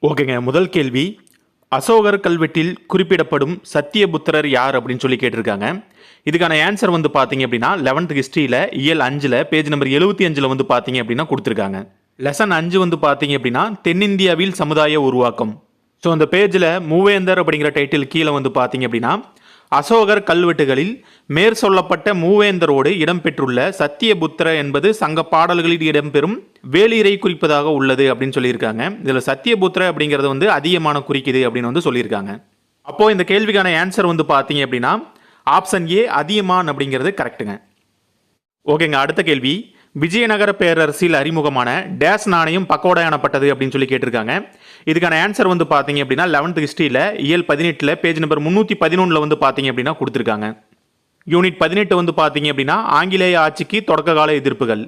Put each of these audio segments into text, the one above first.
ஓகேங்க. முதல் கேள்வி, அசோகர் கல்வெட்டில் குறிப்பிடப்படும் சத்தியபுத்திரர் யார் அப்படின்னு சொல்லி கேட்டிருக்காங்க. இதுக்கான ஆன்சர் வந்து பார்த்தீங்க அப்படின்னா 11th ஹிஸ்ட்ரியில் இயல் 5ல் பேஜ் நம்பர் 75 வந்து பார்த்தீங்க அப்படின்னா கொடுத்துருக்காங்க. லெசன் 5 வந்து பார்த்தீங்க அப்படின்னா தென்னிந்தியாவில் சமுதாய உருவாக்கம். ஸோ அந்த பேஜில் மூவேந்தர் அப்படிங்கிற டைட்டில் கீழே வந்து பார்த்தீங்க அப்படின்னா அசோகர் கல்வெட்டுகளில் மேற் சொல்லப்பட்ட மூவேந்தரோடு இடம்பெற்றுள்ள சத்தியபுத்திர என்பது சங்க பாடல்களில் இடம்பெறும் வேலிரை குறிப்பதாக உள்ளது அப்படின்னு சொல்லியிருக்காங்க. இதில் சத்தியபுத்திர அப்படிங்கிறது வந்து அதிகமான குறிக்குது அப்படின்னு வந்து சொல்லியிருக்காங்க. அப்போது இந்த கேள்விக்கான ஆன்சர் வந்து பார்த்தீங்க அப்படின்னா ஆப்ஷன் ஏ அதியமான் அப்படிங்கிறது கரெக்டுங்க. ஓகேங்க. அடுத்த கேள்வி, விஜயநகர பேரரசில் அறிமுகமான டேஸ் நாணயம் பக்கோடா எனப்பட்டது அப்படின்னு சொல்லி கேட்டிருக்காங்க. இதுக்கான ஆன்சர் வந்து பார்த்தீங்க அப்படின்னா 11th ஹிஸ்ட்ரியில் இயல் 18ல் பேஜ் நம்பர் 311 வந்து பார்த்தீங்க அப்படின்னா கொடுத்துருக்காங்க. யூனிட் 18 வந்து பார்த்தீங்க அப்படின்னா ஆங்கிலேய ஆட்சிக்கு தொடக்க கால எதிர்ப்புகள்.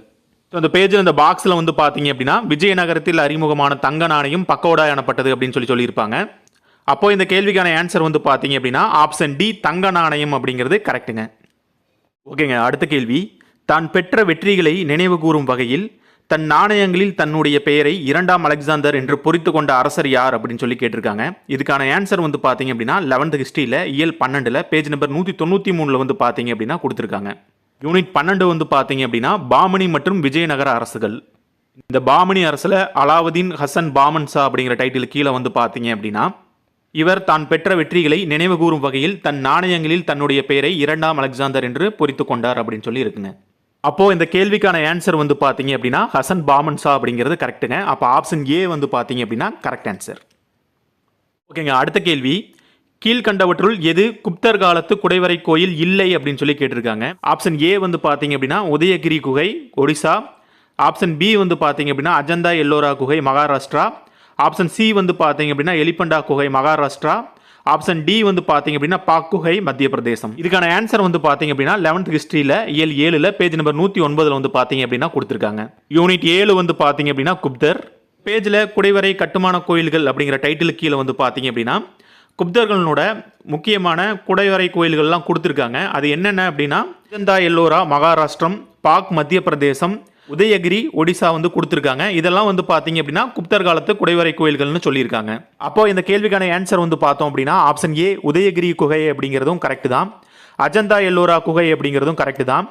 ஸோ அந்த பேஜில் இந்த பாக்ஸில் வந்து பார்த்தீங்க அப்படின்னா விஜயநகரத்தில் அறிமுகமான தங்க நாணயம் பக்கோடா எனப்பட்டது அப்படின்னு சொல்லியிருப்பாங்க. அப்போ இந்த கேள்விக்கான ஆன்சர் வந்து பார்த்தீங்க அப்படின்னா ஆப்ஷன் டி தங்க நாணயம் அப்படிங்கிறது கரெக்டுங்க. ஓகேங்க. அடுத்த கேள்வி, தான் பெற்ற வெற்றிகளை நினைவு கூறும் வகையில் தன் நாணயங்களில் தன்னுடைய பெயரை 2ஆம் அலெக்சாந்தர் என்று பொறித்து கொண்ட அரசர் யார் அப்படின்னு சொல்லி கேட்டிருக்காங்க. இதுக்கான ஆன்சர் வந்து பார்த்தீங்க அப்படின்னா 11th ஹிஸ்ட்ரியில் இயல் 12ல் பேஜ் நம்பர் 193 வந்து பார்த்தீங்க அப்படின்னா கொடுத்துருக்காங்க. யூனிட் 12 வந்து பார்த்தீங்க அப்படின்னா பாமணி மற்றும் விஜயநகர அரசுகள். இந்த பாமணி அரசில் அலாவுதீன் ஹசன் பாமன் ஷா அப்படிங்கிற டைட்டில் கீழே வந்து பார்த்தீங்க அப்படின்னா இவர் தான் பெற்ற வெற்றிகளை நினைவு கூறும் வகையில் தன் நாணயங்களில் தன்னுடைய பெயரை 2ஆம் அலெக்சாந்தர் என்று பொறித்து கொண்டார் அப்படின்னு சொல்லி இருக்குங்க. அப்போ இந்த கேள்விக்கான ஆன்சர் வந்து பார்த்தீங்க அப்படின்னா ஹசன் பாமன் ஷா அப்படிங்கிறது கரெக்டுங்க. அப்போ ஆப்ஷன் ஏ வந்து பார்த்தீங்க அப்படின்னா கரெக்ட் ஆன்சர். ஓகேங்க. அடுத்த கேள்வி, கீழ்கண்டவற்றுள் எது குப்தர் காலத்து குடைவரை கோயில் இல்லை அப்படின்னு சொல்லி கேட்டிருக்காங்க. ஆப்ஷன் ஏ வந்து பார்த்தீங்க அப்படின்னா உதயகிரி குகை ஒடிசா. ஆப்ஷன் பி வந்து பார்த்தீங்க அப்படின்னா அஜந்தா எல்லோரா குகை மகாராஷ்டிரா. ஆப்ஷன் சி வந்து பார்த்தீங்க அப்படின்னா எலிபண்டா குகை மகாராஷ்டிரா. ஆப்ஷன் டி வந்து பார்த்தீங்க அப்படின்னா பாக் குகை மத்திய பிரதேசம். இதுக்கான ஆன்சர் வந்து பார்த்தீங்க அப்படின்னா 11th ஹிஸ்ட்ரியில் இயல் 7ல் பேஜ் நம்பர் 109 வந்து பார்த்தீங்க அப்படின்னா கொடுத்துருக்காங்க. யூனிட் 7 வந்து பார்த்தீங்க அப்படின்னா குப்தர். பேஜில் குடைவரை கட்டுமான கோயில்கள் அப்படிங்கிற டைட்டில் கீழே வந்து பார்த்தீங்க அப்படின்னா குப்தர்களோட முக்கியமான குடைவரை கோயில்கள்லாம் கொடுத்துருக்காங்க. அது என்னென்ன அப்படின்னா அஜந்தா எல்லோரா மகாராஷ்டிரம், பாக் மத்திய பிரதேசம், உதயகிரி ஒடிசா வந்து கொடுத்துருக்காங்க. இதெல்லாம் வந்து பார்த்தீங்க அப்படின்னா குப்தர் காலத்து குடைவரை கோயில்கள்னு சொல்லியிருக்காங்க. அப்போ இந்த கேள்விக்கான ஆன்சர் வந்து பார்த்தோம் அப்படின்னா ஆப்ஷன் ஏ உதயகிரி குகை அப்படிங்கிறதும் கரெக்ட் தான். அஜந்தா எல்லோரா குகை அப்படிங்கிறதும் கரெக்ட் தான்.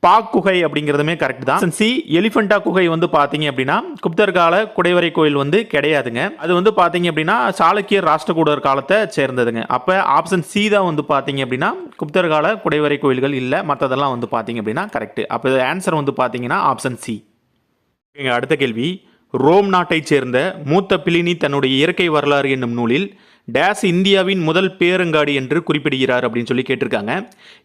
பாக் குகை அப்படிங்கிறதுமே கரெக்ட் தான். ஆப்ஷன் சி எலிஃபண்டா குகை வந்து பார்த்தீங்க அப்படின்னா குப்தர் கால குடைவரை கோயில் வந்து கிடையாதுங்க. அது வந்து பார்த்தீங்க அப்படின்னா சாளுக்கியர் ராஷ்டிரகூடர் காலத்தை சேர்ந்ததுங்க. அப்போ ஆப்ஷன் சி தான் வந்து பார்த்தீங்க அப்படின்னா குப்தர் கால குடைவரை கோயில்கள் இல்லை, மற்றதெல்லாம் வந்து பார்த்தீங்க அப்படின்னா கரெக்ட். அப்போ ஆன்சர் வந்து பார்த்தீங்கன்னா ஆப்ஷன் சி. அடுத்த கேள்வி, ரோம் நாட்டைச் சேர்ந்த மூத்த பிளினி தன்னுடைய இயற்கை வரலாறு என்னும் நூலில் டேஸ் இந்தியாவின் முதல் பேரங்காடி என்று குறிப்பிடுகிறார் அப்படின்னு சொல்லி கேட்டிருக்காங்க.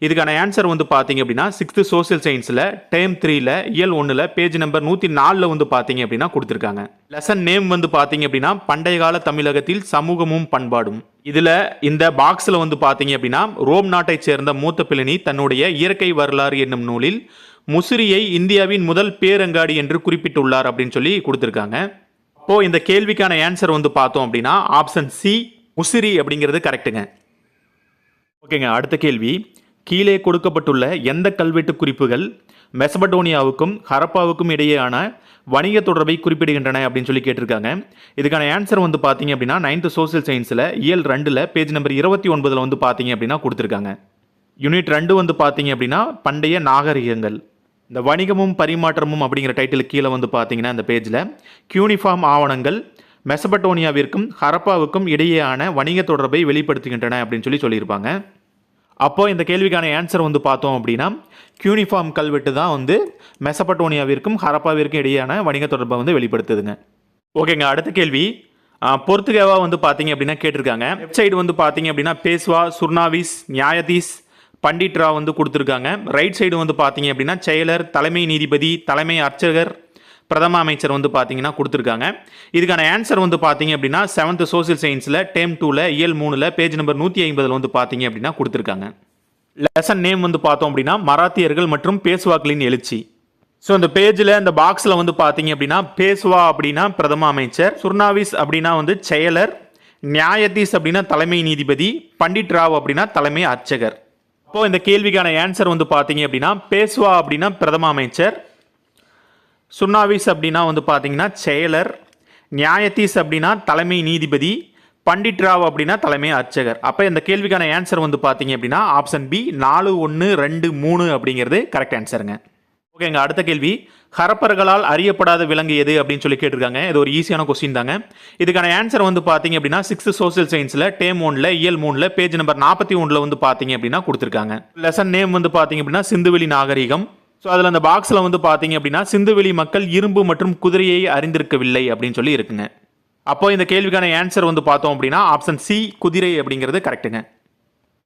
இதுக்கான ஆன்சர் வந்து பார்த்தீங்க அப்படின்னா 6th சோசியல் சயின்ஸில் டேர்ம் 3ல் இயல் 1ல் பேஜ் நம்பர் 104 வந்து பார்த்தீங்க அப்படின்னா கொடுத்துருக்காங்க. லெசன் நேம் வந்து பார்த்தீங்க அப்படின்னா பண்டைய கால தமிழகத்தில் சமூகமும் பண்பாடும். இதில் இந்த பாக்ஸில் வந்து பார்த்தீங்க அப்படின்னா ரோம் நாட்டைச் சேர்ந்த மூத்த பிளினி தன்னுடைய இயற்கை வரலாறு என்னும் நூலில் முசிறியை இந்தியாவின் முதல் பேரங்காடி என்று குறிப்பிட்டுள்ளார் அப்படின்னு சொல்லி கொடுத்துருக்காங்க. அப்போ இந்த கேள்விக்கான ஆன்சர் வந்து பார்த்தோம் அப்படின்னா ஆப்ஷன் சி முசிறி அப்படிங்கிறது கரெக்டுங்க. ஓகேங்க. அடுத்த கேள்வி, கீழே கொடுக்கப்பட்டுள்ள எந்த கல்வெட்டு குறிப்புகள் மெசபடோனியாவுக்கும் ஹரப்பாவுக்கும் இடையேயான வணிக தொடர்பை குறிப்பிடுகின்றன அப்படின்னு சொல்லி கேட்டிருக்காங்க. இதுக்கான ஆன்சர் வந்து பார்த்தீங்க அப்படின்னா 9th சோசியல் சயின்ஸில் இயல் 2ல் பேஜ் நம்பர் 29 வந்து பார்த்தீங்க அப்படின்னா கொடுத்துருக்காங்க. யூனிட் 2 வந்து பார்த்தீங்க அப்படின்னா பண்டைய நாகரிகங்கள். இந்த வணிகமும் பரிமாற்றமும் அப்படிங்கிற டைட்டில் கீழே வந்து பார்த்தீங்கன்னா இந்த பேஜில் கியூனிஃபார்ம் ஆவணங்கள் மெசபடோனியாவிற்கும் ஹரப்பாவுக்கும் இடையேயான வணிக தொடர்பை வெளிப்படுத்துகின்றன அப்படின்னு சொல்லியிருப்பாங்க. அப்போ இந்த கேள்விக்கான ஆன்சர் வந்து பார்த்தோம் அப்படின்னா கியூனிஃபார்ம் கல்வெட்டு தான் வந்து மெசபடோனியாவிற்கும் ஹரப்பாவிற்கும் இடையேயான வணிக தொடர்பை வந்து வெளிப்படுத்துதுங்க. ஓகேங்க. அடுத்த கேள்வி, பொர்த்துகேவா வந்து பார்த்தீங்க அப்படின்னா கேட்டிருக்காங்க. வெப்சைட் வந்து பார்த்தீங்க அப்படின்னா பேஸ்வா, சுர்னாவிஸ், நியாயதீஸ், பண்டிட்ரா வந்து கொடுத்துருக்காங்க. ரைட் சைடு வந்து பார்த்தீங்க அப்படின்னா செயலர், தலைமை நீதிபதி, தலைமை அர்ச்சகர், பிரதம அமைச்சர் வந்து பார்த்தீங்கன்னா கொடுத்துருக்காங்க. இதுக்கான ஆன்சர் வந்து பார்த்தீங்க அப்படின்னா 7th சோசியல் சயின்ஸில் டேர்ம் 2ல் இயல் 3ல் பேஜ் நம்பர் 150 வந்து பார்த்தீங்க அப்படின்னா கொடுத்துருக்காங்க. லெசன் நேம் வந்து பார்த்தோம் அப்படின்னா மராத்தியர்கள் மற்றும் பேஸ்வாக்களின் எழுச்சி. ஸோ இந்த பேஜில் இந்த பாக்ஸில் வந்து பார்த்தீங்க அப்படின்னா பேஸ்வா அப்படின்னா பிரதம அமைச்சர், சுர்னாவிஸ் அப்படின்னா வந்து செயலர், நியாயதீஸ் அப்படின்னா தலைமை நீதிபதி, பண்டிட் ராவ் அப்படின்னா தலைமை அர்ச்சகர். அப்போது இந்த கேள்விக்கான ஆன்சர் வந்து பார்த்தீங்க அப்படின்னா பேஸ்வா அப்படின்னா பிரதம அமைச்சர், சுர்னாவிஸ் அப்படின்னா வந்து பார்த்தீங்கன்னா செயலர், நியாயத்தீஸ் அப்படின்னா தலைமை நீதிபதி, பண்டிட் ராவ் அப்படின்னா தலைமை அர்ச்சகர். அப்போ இந்த கேள்விக்கான ஆன்சர் வந்து பார்த்தீங்க அப்படின்னா ஆப்ஷன் பி 4, 1, 2, 3 அப்படிங்கிறது கரெக்ட் ஆன்சருங்க. ஓகேங்க, அடுத்த கேள்வி. ஹரப்பர்களால் அறியப்படாத விலங்கு எது அப்படின்னு சொல்லி கேட்டிருக்காங்க. இது ஒரு ஈஸியான கொஸ்டின் தாங்க. இதுக்கான ஆன்சர் வந்து பார்த்தீங்க அப்படின்னா 6th சோசியல் சயின்ஸில் டேம் 1ல் இயல் 3ல் பேஜ் நம்பர் 41 வந்து பார்த்தீங்க அப்படின்னா கொடுத்துருக்காங்க. லெசன் நேம் வந்து பார்த்தீங்க அப்படின்னா சிந்துவெளி நாகரிகம். ஸோ அதில் அந்த பாக்ஸில் வந்து பார்த்தீங்க அப்படின்னா சிந்துவெளி மக்கள் இரும்பு மற்றும் குதிரையை அறிந்திருக்கவில்லை அப்படின்னு சொல்லி இருக்குங்க. அப்போ இந்த கேள்விக்கான ஆன்சர் வந்து பார்த்தோம் அப்படின்னா ஆப்ஷன் சி குதிரை அப்படிங்கிறது கரெக்டுங்க.